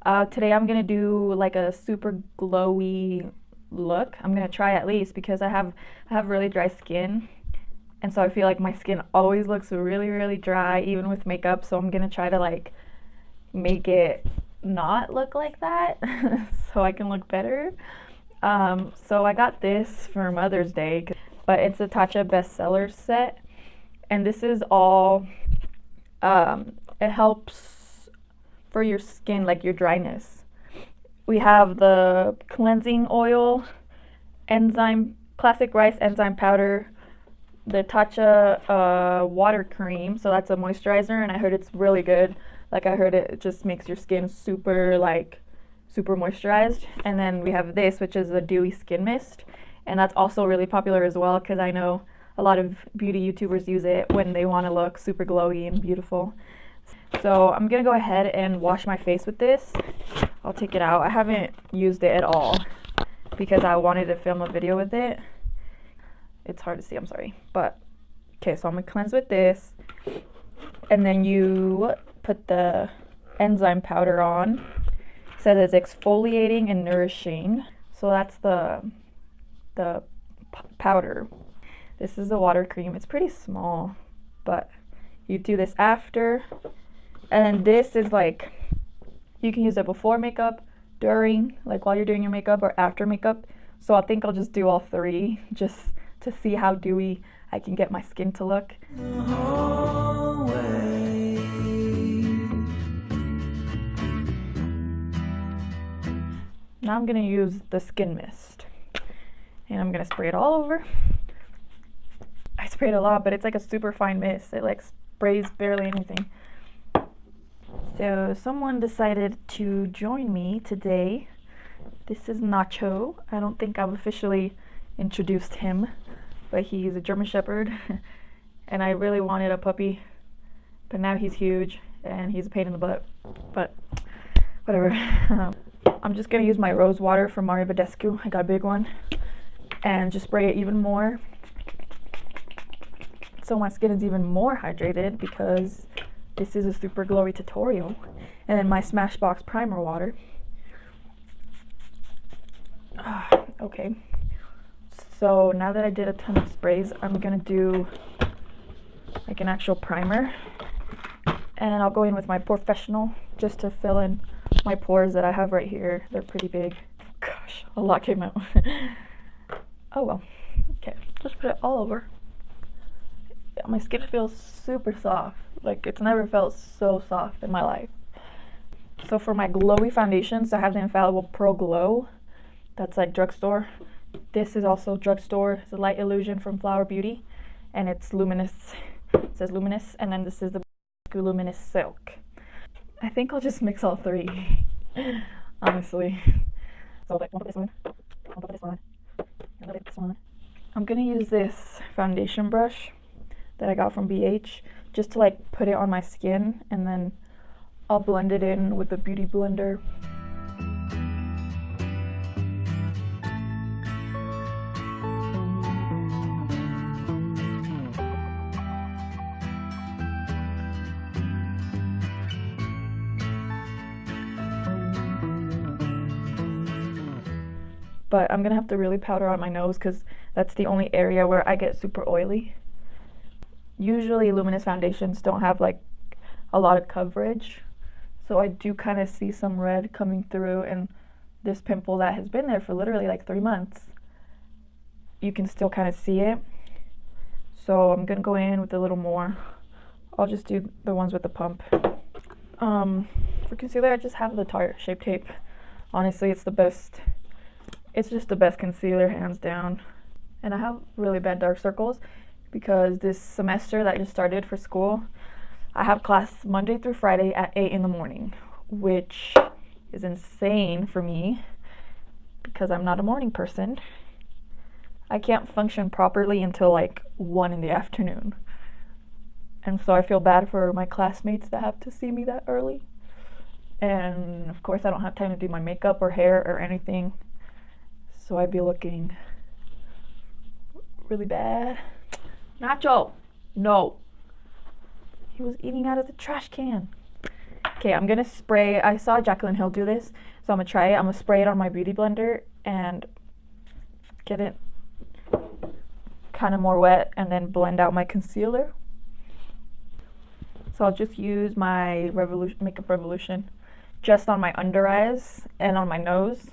Today I'm gonna do like a super glowy look. I'm gonna try at least because I have really dry skin, and so I feel like my skin always looks really dry even with makeup. So I'm gonna try to like make it not look like that so I can look better. So I got this for Mother's Day, but it's a Tatcha bestseller set, and this is all. It helps for your skin, like your dryness. We have the cleansing oil, enzyme, classic rice enzyme powder, the Tatcha water cream. So that's a moisturizer, and I heard it's really good. Like I heard it just makes your skin super moisturized. And then we have this, which is a dewy skin mist, and that's also really popular as well because I know a lot of beauty YouTubers use it when they want to look super glowy and beautiful. So I'm gonna go ahead and wash my face with this. I'll take it out. I haven't used it at all because I wanted to film a video with it. It's hard to see, I'm sorry. But okay, so I'm gonna cleanse with this, and then you put the enzyme powder on. It says it's exfoliating and nourishing. So that's the powder. This is the water cream. It's pretty small, but you do this after. And this is like, you can use it before makeup, during, like while you're doing your makeup, or after makeup. So I think I'll just do all three just to see how dewy I can get my skin to look. Now I'm gonna use the skin mist, and I'm gonna spray it all over. I sprayed a lot, but it's like a super fine mist. It like sprays barely anything. So someone decided to join me today. This is Nacho. I don't think I've officially introduced him, but he's a German Shepherd, and I really wanted a puppy, but now he's huge and he's a pain in the butt. But whatever. I'm just gonna use my rose water from Mario Badescu. I got a big one, and just spray it even more, so my skin is even more hydrated because this is a super glowy tutorial. And then my Smashbox primer water. Okay, so now that I did a ton of sprays, I'm gonna do like an actual primer, and I'll go in with my professional just to fill in my pores that I have right here. They're pretty big. Gosh, a lot came out. Oh well. Okay, just put it all over. Yeah, my skin feels super soft. Like it's never felt so soft in my life. So for my glowy foundations, I have the Infallible Pro Glow. That's like drugstore. This is also drugstore. It's a Light Illusion from Flower Beauty, and it's luminous. It says luminous, and then this is the Luminous Silk. I think I'll just mix all three, honestly. So like, I'll put this one, I'll put this one, I'll put this one. I'm gonna use this foundation brush that I got from BH just to like put it on my skin, and then I'll blend it in with the Beauty Blender. But I'm gonna have to really powder on my nose because that's the only area where I get super oily. Usually luminous foundations don't have like a lot of coverage, so I do kind of see some red coming through, and this pimple that has been there for literally like 3 months, you can still kind of see it. So I'm gonna go in with a little more. I'll just do the ones with the pump. For concealer, I just have the Tarte Shape Tape. Honestly, it's the best. It's just the best concealer, hands down. And I have really bad dark circles because this semester that just started for school, I have class Monday through Friday at 8 in the morning, which is insane for me because I'm not a morning person. I can't function properly until like 1 in the afternoon. And so I feel bad for my classmates that have to see me that early. And of course I don't have time to do my makeup or hair or anything. So I'd be looking really bad. Nacho! No! He was eating out of the trash can. Okay, I'm gonna spray. I saw Jaclyn Hill do this, so I'm gonna try it. I'm gonna spray it on my beauty blender and get it kind of more wet and then blend out my concealer. So I'll just use my Makeup Revolution just on my under eyes and on my nose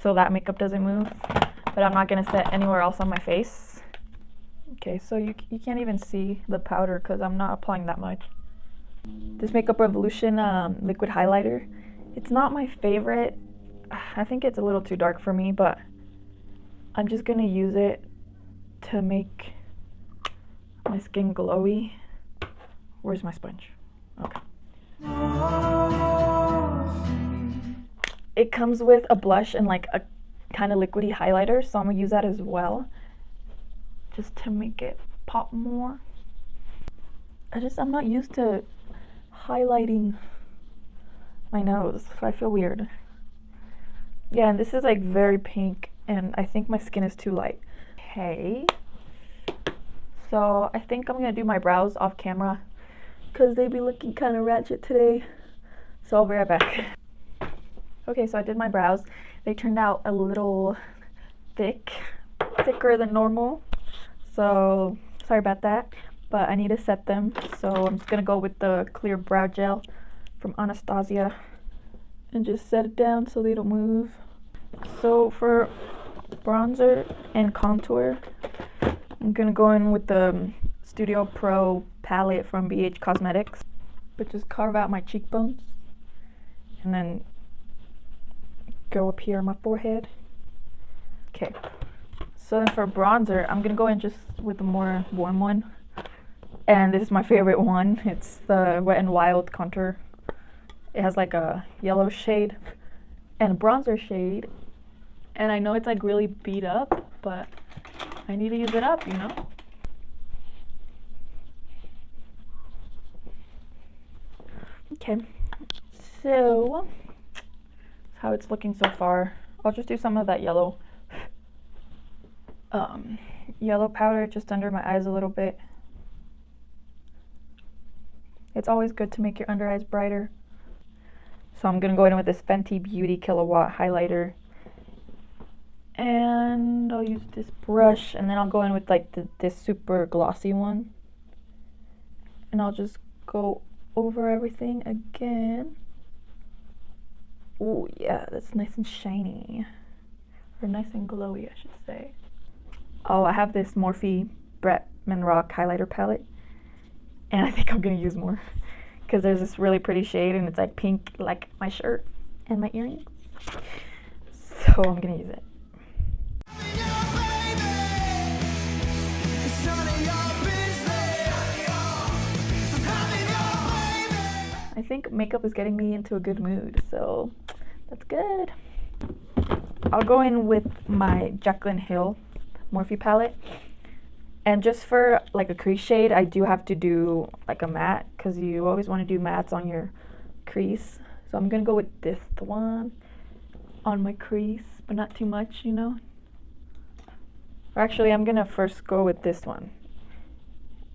so that makeup doesn't move. But I'm not gonna set anywhere else on my face. Okay, so you can't even see the powder because I'm not applying that much. This Makeup Revolution liquid highlighter, it's not my favorite. I think it's a little too dark for me, but I'm just gonna use it to make my skin glowy. Where's my sponge? Okay. It comes with a blush and like a kind of liquidy highlighter, so I'm gonna use that as well, just to make it pop more. I'm not used to highlighting my nose, so I feel weird. Yeah, and this is like very pink, and I think my skin is too light. Okay, so I think I'm gonna do my brows off camera because they be looking kind of ratchet today, so I'll be right back. Okay, so I did my brows. They turned out a little thicker than normal, so sorry about that, but I need to set them, so I'm just gonna go with the clear brow gel from Anastasia and just set it down so they don't move. So for bronzer and contour, I'm gonna go in with the Studio Pro palette from BH Cosmetics, but just carve out my cheekbones and then go up here on my forehead. Okay, so then for bronzer, I'm gonna go in just with the more warm one, and this is my favorite one. It's the Wet n Wild contour. It has like a yellow shade and a bronzer shade, and I know it's like really beat up, but I need to use it up, you know? Okay, so how it's looking so far. I'll just do some of that yellow powder just under my eyes a little bit. It's always good to make your under eyes brighter. So I'm gonna go in with this Fenty Beauty Kilowatt highlighter, and I'll use this brush, and then I'll go in with like this super glossy one, and I'll just go over everything again. Oh yeah, that's nice and shiny, or nice and glowy, I should say. Oh, I have this Morphe Bretman Rock highlighter palette, and I think I'm gonna use more because there's this really pretty shade and it's like pink like my shirt and my earrings, so I'm gonna use it. I think makeup is getting me into a good mood, so that's good. I'll go in with my Jaclyn Hill Morphe palette, and just for like a crease shade, I do have to do like a matte because you always want to do mattes on your crease. So I'm gonna go with this one on my crease, but not too much, you know. Or actually, I'm gonna first go with this one,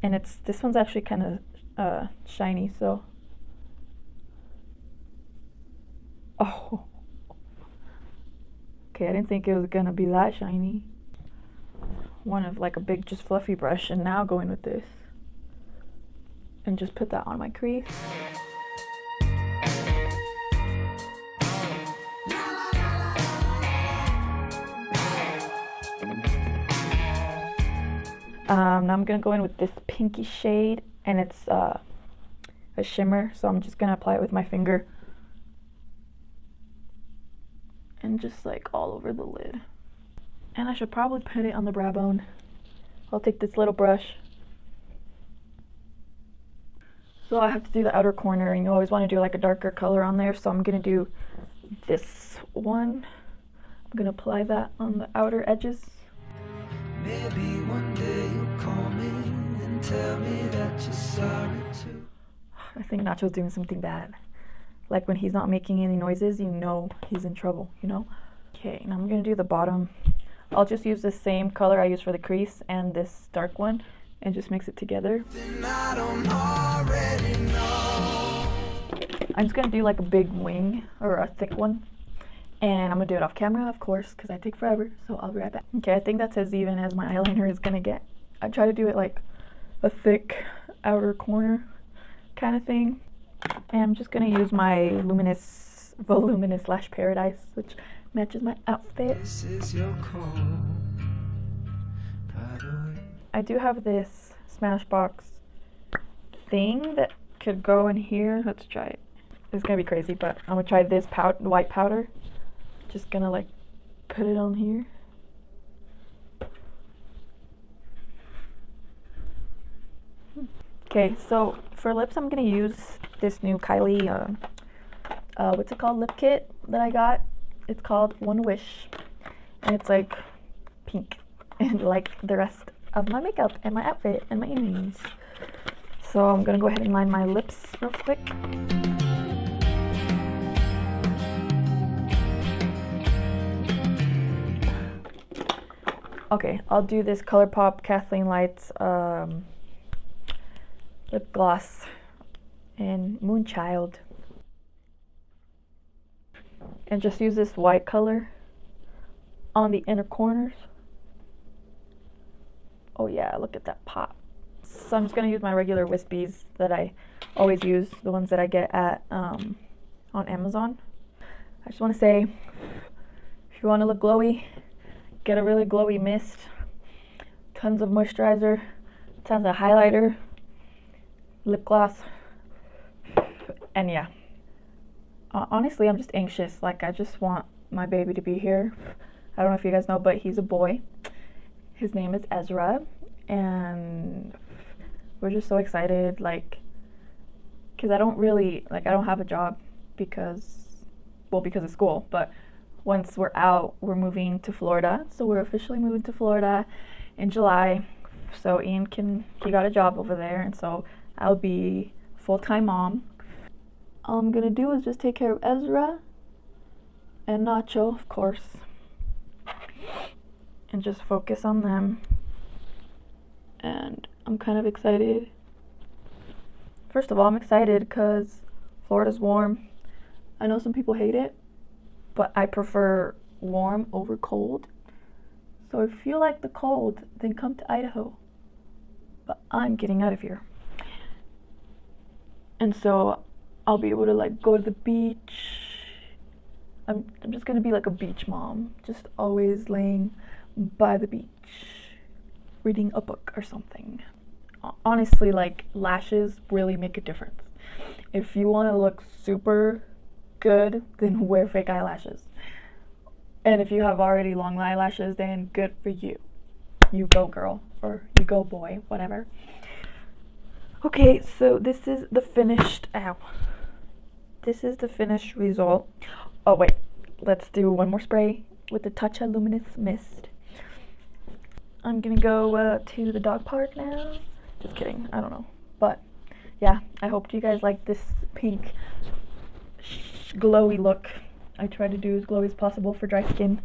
and this one's actually kind of shiny, so. Oh, okay, I didn't think it was gonna be that shiny. One of like a big just fluffy brush, and now go in with this and just put that on my crease. Now I'm gonna go in with this pinky shade, and it's a shimmer, so I'm just gonna apply it with my finger and just like all over the lid. And I should probably put it on the brow bone. I'll take this little brush. So I have to do the outer corner, and you always want to do like a darker color on there, so I'm gonna do this one. I'm gonna apply that on the outer edges. Maybe one day you'll call me and tell me that you're sorry too. I think Nacho's doing something bad. Like when he's not making any noises, you know he's in trouble, you know? Okay, now I'm gonna do the bottom. I'll just use the same color I use for the crease and this dark one and just mix it together. I'm just gonna do like a big wing or a thick one, and I'm gonna do it off camera, of course, because I take forever. So I'll be right back. Okay, I think that's as even as my eyeliner is gonna get. I try to do it like a thick outer corner kind of thing, and I'm just gonna use my voluminous Lash Paradise, which matches my outfit. This is your call. I do have this Smashbox thing that could go in here. Let's try it. It's gonna be crazy, but I'm gonna try this white powder. Just gonna like put it on here. Okay, so for lips, I'm gonna use this new Kylie, what's it called, lip kit that I got. It's called One Wish, and it's like pink, and like the rest of my makeup and my outfit and my earrings. So I'm gonna go ahead and line my lips real quick. Okay, I'll do this ColourPop Kathleen Lights lip gloss in Moonchild, and just use this white color on the inner corners. Oh yeah, look at that pop. So I'm just gonna use my regular wispies that I always use, the ones that I get at on Amazon. I just want to say, if you want to look glowy, get a really glowy mist, tons of moisturizer, tons of highlighter, lip gloss, and yeah. Honestly, I'm just anxious. Like, I just want my baby to be here. I don't know if you guys know, but he's a boy. His name is Ezra, and we're just so excited, like, because I don't have a job because of school, but once we're out, we're moving to Florida. So we're officially moving to Florida in July. So Ian he got a job over there, and so I'll be full-time mom. All I'm gonna do is just take care of Ezra and Nacho, of course, and just focus on them. And I'm kind of excited. First of all, I'm excited because Florida's warm. I know some people hate it, but I prefer warm over cold. So if you like the cold, then come to Idaho. But I'm getting out of here. And so I'll be able to like go to the beach. I'm just gonna be like a beach mom, just always laying by the beach, reading a book or something. Honestly, like, lashes really make a difference. If you want to look super good, then wear fake eyelashes. And if you have already long eyelashes, then good for you. You go girl, or you go boy, whatever. Okay, so this is the finished, this is the finished result. Oh wait, let's do one more spray with the Tatcha Luminous Mist. I'm gonna go to the dog park now. Just kidding, I don't know. But yeah, I hope you guys like this pink glowy look. I try to do as glowy as possible for dry skin,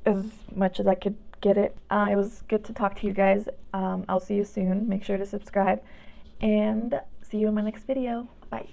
as much as I could get it. It was good to talk to you guys. I'll see you soon. Make sure to subscribe, and see you in my next video. Bye.